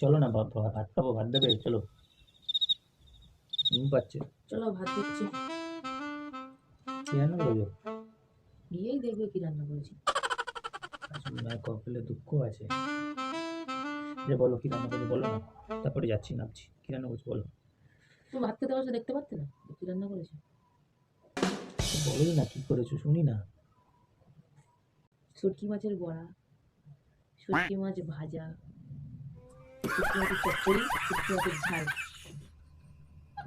চলো না ভাত খাবো, ভাত দেবে, চলো। পাচ্ছে। চলো ভাত দিচ্ছি। কি রান্না করছো? গিয়েই দেখবে কি রান্না করেছি। কপালে দুঃখ আছে। যে বলো কি রান্না করছো, বলো না, তারপরে যাচ্ছি নামছি। কি রান্না করছো বলো। তুমি ভাত খেতে বসে দেখতে পারতে না কি রান্না করেছি? বলোই না কি করেছো, শুনি না। শুটকি মাছের বড়া, শুটকি মাছ ভাজা, শুটকি মাছের চচ্চড়ি, শুটকি মাছের ঝাল।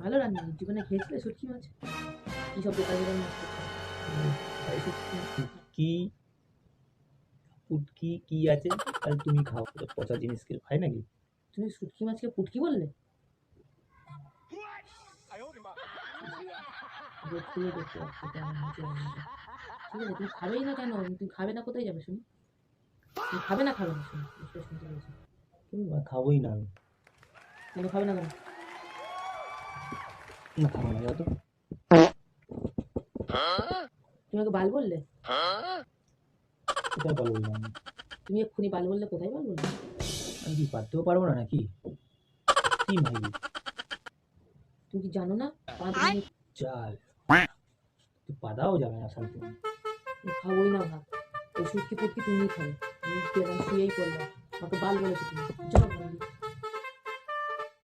ভালো রান্না, জীবনে খেয়েছিলে শুটকি মাছ? কি সব বেকার বেকার মাছ কি পুটকি কি আছে? তাহলে তুমি খাও, পচা জিনিস কেউ খায় নাকি? তুমি শুটকি মাছকে পুটকি বললে? দেখতে দেখতে পাচ্ছি কেমন হয়েছে রান্নাটা। ঠিক আছে, তুমি খাবেই না কেন? তুমি খাবে না, কোথায় যাবে শুনি? তুমি খাবে না শুনি, শুনতে পেয়েছি। খাবোই না আমি। কেন খাবে না কেন? না খাবো না, যাও তো। তুমি ওকে বাল বললে? কোথায় বাল বললাম আমি? তুমি এক্ষুনি বাল বললে, কোথায় বাল বললে? আমি কি পারতেও পারবো না নাকি? কি মাইরি তুমি কি জানো না 5 মিনিট? চাল তুই পাদাও যাবে না শান্তি। খাবোই না ভাত। ওই শুটকি পুটকি তুমিই খাবে। তুমি গেলাম শুয়েই পড়লাম, আমাকে বাল বলেছো তুমি। চলো ঘরে।